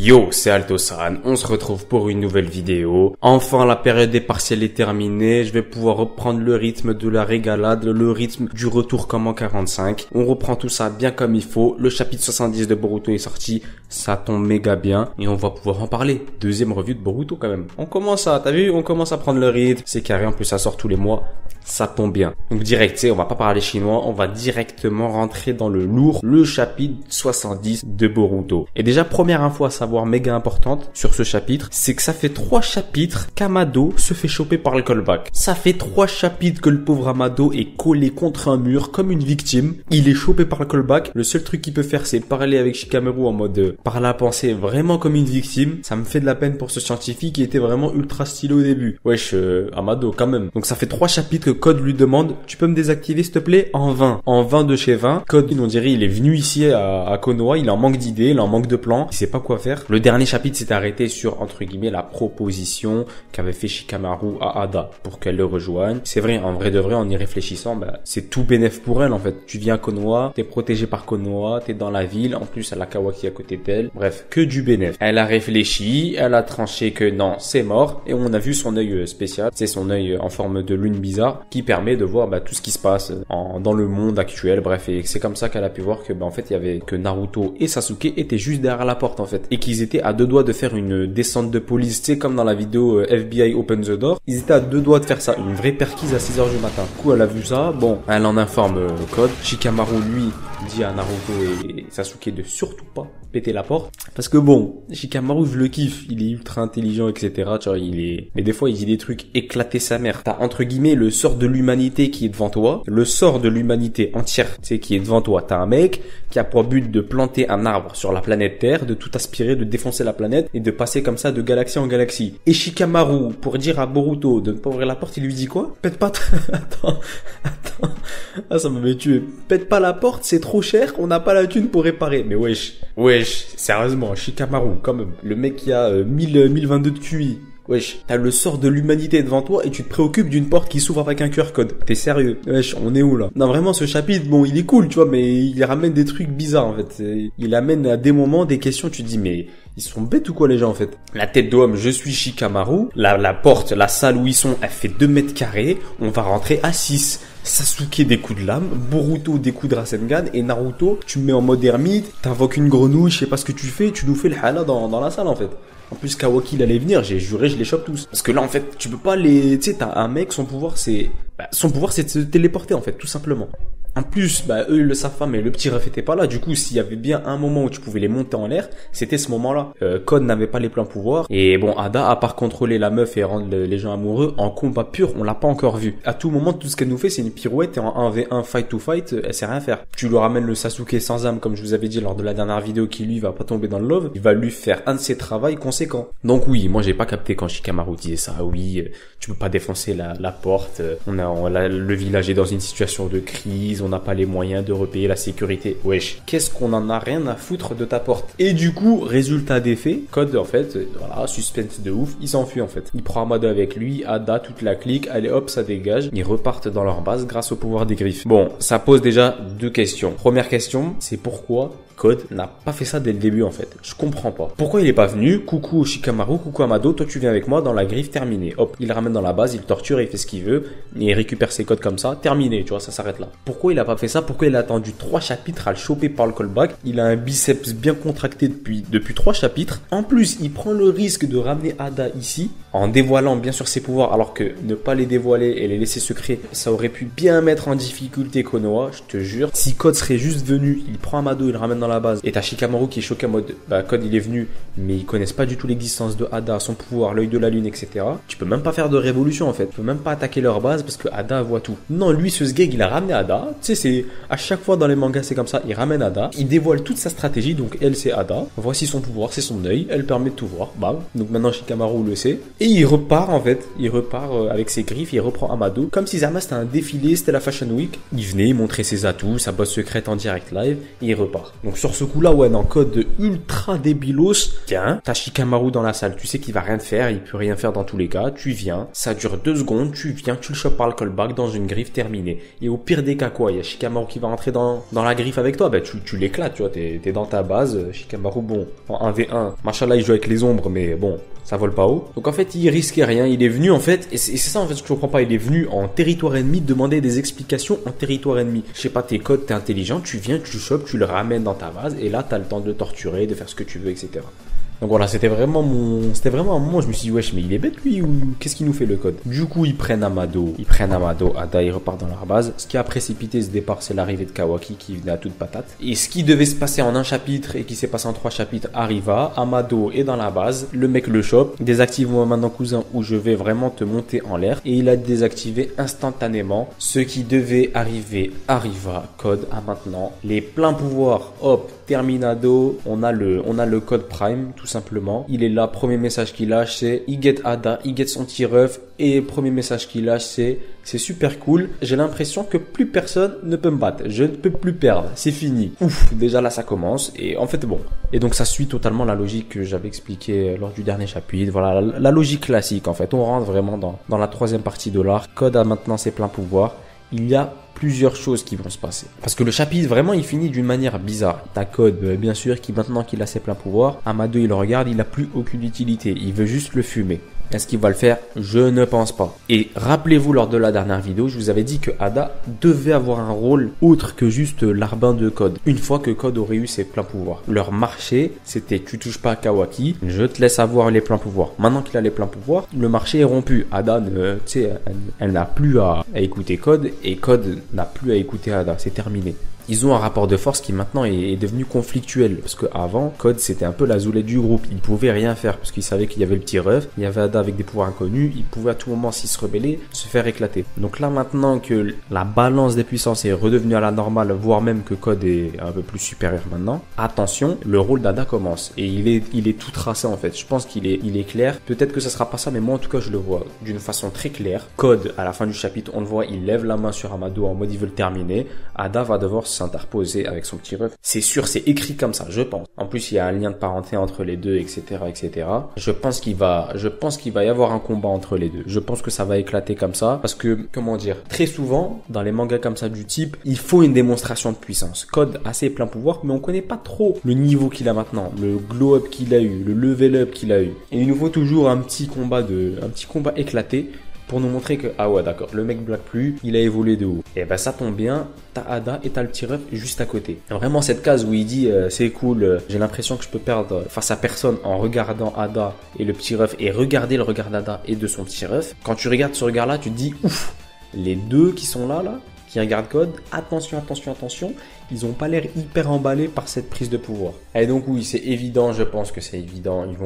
Yo, c'est Altosan, on se retrouve pour une nouvelle vidéo. Enfin, la période des partiels est terminée, je vais pouvoir reprendre le rythme de la régalade, le rythme du retour comme en 45. On reprend tout ça bien comme il faut, le chapitre 70 de Boruto est sorti, ça tombe méga bien et on va pouvoir en parler. Deuxième revue de Boruto quand même. On commence à, t'as vu, on commence à prendre le rythme, c'est carré, en plus ça sort tous les mois. Ça tombe bien. Donc direct, tu sais, on va pas parler chinois, on va directement rentrer dans le lourd, le chapitre 70 de Boruto. Et déjà, première info à savoir méga importante sur ce chapitre, c'est que ça fait 3 chapitres qu'Amado se fait choper par le callback. Ça fait 3 chapitres que le pauvre Amado est collé contre un mur comme une victime. Il est chopé par le callback. Le seul truc qu'il peut faire, c'est parler avec Shikamaru en mode parler à penser vraiment comme une victime. Ça me fait de la peine pour ce scientifique qui était vraiment ultra stylé au début. Wesh, Amado quand même. Donc ça fait 3 chapitres que Code lui demande, tu peux me désactiver s'il te plaît en 20. En 20 de chez 20. Code, on dirait, il est venu ici à Konoha, il en manque d'idées, il en manque de plans, il sait pas quoi faire. Le dernier chapitre s'est arrêté sur, entre guillemets, la proposition qu'avait fait Shikamaru à Ada pour qu'elle le rejoigne. C'est vrai, en vrai de vrai, en y réfléchissant, c'est tout bénef pour elle en fait. Tu viens à Konoha, t'es protégé par Konoha, t'es dans la ville, en plus elle a Kawaki à côté d'elle. Bref, que du bénéf. Elle a réfléchi, elle a tranché que non, c'est mort, et on a vu son œil spécial, c'est son œil en forme de lune bizarre, qui permet de voir tout ce qui se passe dans le monde actuel. Bref, et c'est comme ça qu'elle a pu voir que en fait il y avait que Naruto et Sasuke étaient juste derrière la porte en fait, et qu'ils étaient à 2 doigts de faire une descente de police, tu sais, comme dans la vidéo FBI Open the Door. Ils étaient à 2 doigts de faire ça, une vraie perquise à 6h du matin. Du coup elle a vu ça, bon, elle en informe Code. Shikamaru lui dit à Naruto et Sasuke de surtout pas péter la porte, parce que bon, Shikamaru je le kiffe, il est ultra intelligent, etc. Tu vois, mais des fois il dit des trucs éclater sa mère. T'as entre guillemets le sort de l'humanité qui est devant toi, le sort de l'humanité entière, tu sais, qui est devant toi. T'as un mec qui a pour but de planter un arbre sur la planète Terre, de tout aspirer, de défoncer la planète et de passer comme ça de galaxie en galaxie. Et Shikamaru, pour dire à Boruto de ne pas ouvrir la porte, il lui dit quoi? Pète pas attends. Ah, ça m'avait tué. Pète pas la porte, c'est trop cher, on n'a pas la thune pour réparer. Mais wesh, sérieusement, Shikamaru, quand même, le mec qui a 1022 de QI. Wesh, t'as le sort de l'humanité devant toi et tu te préoccupes d'une porte qui s'ouvre avec un QR code. T'es sérieux? Wesh, on est où là? Non, vraiment, ce chapitre, bon, il est cool, tu vois, mais il ramène des trucs bizarres en fait. Il amène à des moments des questions, tu te dis, mais ils sont bêtes ou quoi les gens en fait? La tête d'homme, je suis Shikamaru. La porte, la salle où ils sont, elle fait 2 mètres carrés. On va rentrer à 6. Sasuke des coups de lame, Boruto des coups de Rasengan et Naruto, tu me mets en mode ermite, t'invoques une grenouille, je sais pas ce que tu fais, tu nous fais le hala dans la salle en fait. En plus Kawaki il allait venir, j'ai juré je les chope tous. Parce que là en fait tu peux pas les... Tu sais t'as un mec, son pouvoir c'est de se téléporter en fait, tout simplement. En plus, eux ils le savent pas, mais le petit ref était pas là. Du coup, s'il y avait bien un moment où tu pouvais les monter en l'air, c'était ce moment-là. Code n'avait pas les pleins pouvoirs. Et bon, Ada, à part contrôler la meuf et rendre les gens amoureux, en combat pur, on l'a pas encore vu. À tout moment, tout ce qu'elle nous fait, c'est une pirouette et en 1v1 fight to fight, elle sait rien faire. Tu lui ramènes le Sasuke sans âme, comme je vous avais dit lors de la dernière vidéo, qui lui va pas tomber dans le love. Il va lui faire un de ses travails conséquents. Donc oui, moi j'ai pas capté quand Shikamaru disait ça. Oui, tu peux pas défoncer la porte. Le village est dans une situation de crise. On n'a pas les moyens de repayer la sécurité. Wesh, qu'est-ce qu'on en a rien à foutre de ta porte? Et du coup, résultat des faits, Code en fait, voilà, suspense de ouf, il s'enfuit en fait. Il prend Amado avec lui, Ada, toute la clique, allez hop, ça dégage. Ils repartent dans leur base grâce au pouvoir des griffes. Bon, ça pose déjà 2 questions. Première question, c'est pourquoi Code n'a pas fait ça dès le début en fait. Je comprends pas. Pourquoi il est pas venu? Coucou Shikamaru, coucou Amado, toi tu viens avec moi dans la griffe, terminé. Hop, il le ramène dans la base, il torture, il fait ce qu'il veut, et il récupère ses codes comme ça, terminé, tu vois, ça s'arrête là. Pourquoi il a pas fait ça? Pourquoi il a attendu 3 chapitres à le choper par le callback? Il a un biceps bien contracté depuis 3 chapitres. En plus, il prend le risque de ramener Ada ici, en dévoilant bien sûr ses pouvoirs, alors que ne pas les dévoiler et les laisser secrets, ça aurait pu bien mettre en difficulté Konoha, je te jure. Si Code serait juste venu, il prend Amado, il le ramène dans la base, et t'as Shikamaru qui est choqué en mode Code il est venu, mais ils connaissent pas du tout l'existence de Ada, son pouvoir, l'œil de la lune, etc. Tu peux même pas faire de révolution en fait, tu peux même pas attaquer leur base parce que Ada voit tout. Non, lui ce sgeg il a ramené Ada, tu sais, c'est à chaque fois dans les mangas c'est comme ça, il ramène Ada, il dévoile toute sa stratégie, donc elle c'est Ada, voici son pouvoir, c'est son œil, elle permet de tout voir, bam. Donc maintenant Shikamaru le sait, Et il repart en fait, il repart avec ses griffes, il reprend Amado. Comme si Zama c'était un défilé, c'était la Fashion Week. Il venait, il montrait ses atouts, sa bosse secrète en direct live, et il repart. Donc sur ce coup-là, ouais, dans code ultra débilos, tiens, t'as Shikamaru dans la salle, tu sais qu'il va rien te faire, il peut rien faire dans tous les cas, tu viens, ça dure 2 secondes, tu viens, tu le chopes par le callback dans une griffe terminée. Et au pire des cas, quoi, il y a Shikamaru qui va rentrer dans la griffe avec toi, bah tu l'éclates, tu vois, t'es dans ta base, Shikamaru, bon, en 1v1, machallah, il joue avec les ombres, mais bon, ça vole pas haut. Donc en fait, il risquait rien, il est venu en fait, et c'est ça en fait ce que je comprends pas, il est venu en territoire ennemi demander des explications en territoire ennemi. Je sais pas, tes codes, t'es intelligent, tu viens, tu le chopes, tu le ramènes dans ta base, et là t'as le temps de le torturer, de faire ce que tu veux, etc. Donc voilà, c'était vraiment un moment où je me suis dit, wesh, mais il est bête lui, ou qu'est-ce qu'il nous fait le code? Du coup, ils prennent Amado, Ada, ils repartent dans leur base. Ce qui a précipité ce départ, c'est l'arrivée de Kawaki qui venait à toute patate. Et ce qui devait se passer en un chapitre et qui s'est passé en 3 chapitres arriva. Amado est dans la base, le mec le chope, désactive-moi maintenant cousin où je vais vraiment te monter en l'air. Et il a désactivé instantanément. Ce qui devait arriver arriva, code à maintenant. Les pleins pouvoirs, hop, terminado, on a le code prime, tout simplement. Il est là, premier message qu'il lâche, c'est il get Ada, il get son petit ref, et premier message qu'il lâche, c'est super cool. J'ai l'impression que plus personne ne peut me battre. Je ne peux plus perdre. C'est fini. Ouf, déjà là ça commence. Et en fait bon. Et donc ça suit totalement la logique que j'avais expliquée lors du dernier chapitre. Voilà, la logique classique en fait. On rentre vraiment dans la 3e partie de l'arc. Code a maintenant ses pleins pouvoirs. Il y a plusieurs choses qui vont se passer. Parce que le chapitre, vraiment, il finit d'une manière bizarre. T'as Code, bien sûr, qui maintenant qu'il a ses pleins pouvoirs, Amado, il le regarde, il n'a plus aucune utilité. Il veut juste le fumer. Est-ce qu'il va le faire? Je ne pense pas. Et rappelez-vous, lors de la dernière vidéo, je vous avais dit que Ada devait avoir un rôle autre que juste l'arbin de Code. Une fois que Code aurait eu ses pleins pouvoirs. Leur marché, c'était tu touches pas à Kawaki, je te laisse avoir les pleins pouvoirs. Maintenant qu'il a les pleins pouvoirs, le marché est rompu. Ada, elle n'a plus à écouter Code et Code n'a plus à écouter Ada. C'est terminé. Ils ont un rapport de force qui maintenant est devenu conflictuel. Parce qu'avant, Code, c'était un peu la zoulette du groupe. Il pouvait rien faire parce qu'il savait qu'il y avait le petit ref. Il y avait Ada avec des pouvoirs inconnus. Il pouvait à tout moment, s'il se rebellait, se faire éclater. Donc là, maintenant que la balance des puissances est redevenue à la normale, voire même que Code est un peu plus supérieur maintenant, attention, le rôle d'Ada commence. Et il est tout tracé en fait. Je pense qu'il est clair. Peut-être que ça sera pas ça, mais moi en tout cas, je le vois d'une façon très claire. Code, à la fin du chapitre, on le voit, il lève la main sur Amado en mode il veut le terminer. Ada va devoir s'interposer avec son petit ref. C'est sûr, c'est écrit comme ça, je pense. En plus, il y a un lien de parenté entre les deux, etc., etc. Je pense qu'il va y avoir un combat entre les deux. Je pense que ça va éclater comme ça parce que, comment dire, très souvent, dans les mangas comme ça du type, il faut une démonstration de puissance. Code a ses pleins pouvoirs, mais on connaît pas trop le niveau qu'il a maintenant, le glow up qu'il a eu, le level up qu'il a eu. Et il nous faut toujours un petit combat éclaté pour nous montrer que, ah ouais, d'accord, le mec blague plus, il a évolué de haut. Et ben ça tombe bien, t'as Ada et t'as le petit ref juste à côté. Et vraiment cette case où il dit, c'est cool, j'ai l'impression que je peux perdre face à personne en regardant Ada et le petit ref et regarder le regard d'Ada et de son petit ref. Quand tu regardes ce regard-là, tu te dis, ouf, les deux qui sont là, qui regardent Code, attention, ils ont pas l'air hyper emballés par cette prise de pouvoir. Et donc oui, c'est évident, je pense que c'est évident, ils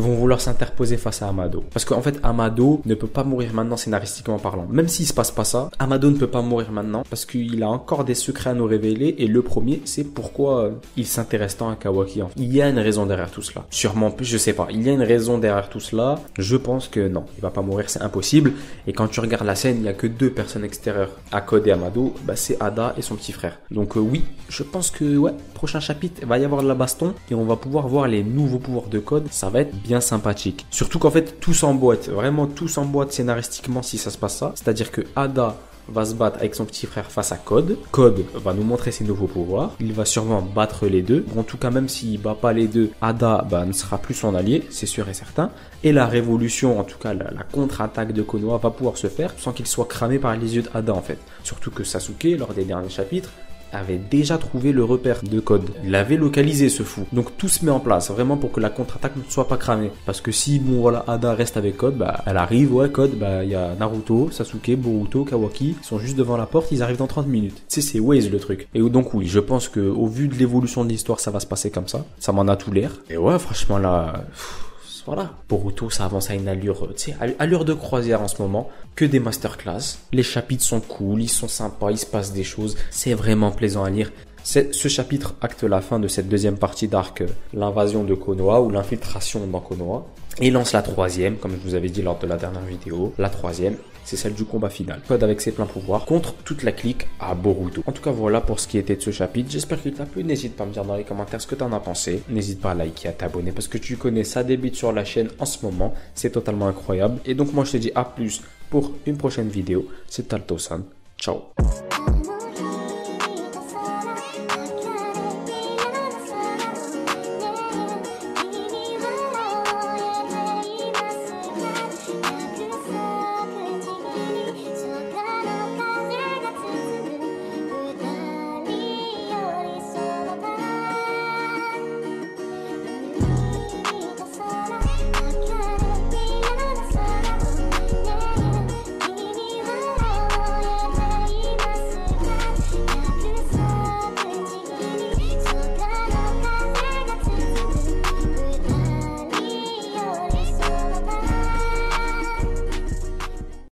vont vouloir s'interposer face à Amado. Parce qu'en fait, Amado ne peut pas mourir maintenant scénaristiquement parlant. Même s'il se passe pas ça, Amado ne peut pas mourir maintenant parce qu'il a encore des secrets à nous révéler et le premier, c'est pourquoi il s'intéresse tant à Kawaki. Il y a une raison derrière tout cela. Sûrement plus, je sais pas. Il y a une raison derrière tout cela. Je pense que non, il va pas mourir, c'est impossible. Et quand tu regardes la scène, il y a que 2 personnes extérieures à Code et Amado, c'est Ada et son petit frère. Donc oui, je pense que prochain chapitre, il va y avoir de la baston et on va pouvoir voir les nouveaux pouvoirs de Code. Ça va être bien sympathique. Surtout qu'en fait, tout s'emboîte. Vraiment, tout s'emboîte scénaristiquement si ça se passe ça. C'est-à-dire que Ada va se battre avec son petit frère face à Code. Code va nous montrer ses nouveaux pouvoirs. Il va sûrement battre les deux. En tout cas, même s'il bat pas les deux, Ada ne sera plus son allié, c'est sûr et certain. Et la révolution, en tout cas la contre-attaque de Konoha va pouvoir se faire sans qu'il soit cramé par les yeux d'Ada en fait. Surtout que Sasuke, lors des derniers chapitres, avait déjà trouvé le repère de Code. Il l'avait localisé ce fou. Donc tout se met en place vraiment pour que la contre-attaque ne soit pas cramée. Parce que si Ada reste avec Code, elle arrive, Code, il y a Naruto, Sasuke, Boruto, Kawaki, ils sont juste devant la porte, ils arrivent dans 30 minutes. C'est Waze le truc. Et donc oui, je pense que au vu de l'évolution de l'histoire, ça va se passer comme ça. Ça m'en a tout l'air. Et franchement là... Voilà. Boruto, ça avance à une allure, allure de croisière en ce moment. Que des masterclass. Les chapitres sont cool, ils sont sympas, il se passe des choses. C'est vraiment plaisant à lire. Ce chapitre acte la fin de cette deuxième partie d'arc, l'invasion de Konoha ou l'infiltration dans Konoha. Et lance la troisième, comme je vous avais dit lors de la dernière vidéo. La troisième, c'est celle du combat final. Code avec ses pleins pouvoirs contre toute la clique à Boruto. En tout cas, voilà pour ce qui était de ce chapitre. J'espère qu'il t'a plu. N'hésite pas à me dire dans les commentaires ce que t'en as pensé. N'hésite pas à liker, à t'abonner parce que tu connais, ça débute sur la chaîne en ce moment. C'est totalement incroyable. Et donc, moi, je te dis à plus pour une prochaine vidéo. C'est Talto-san. Ciao.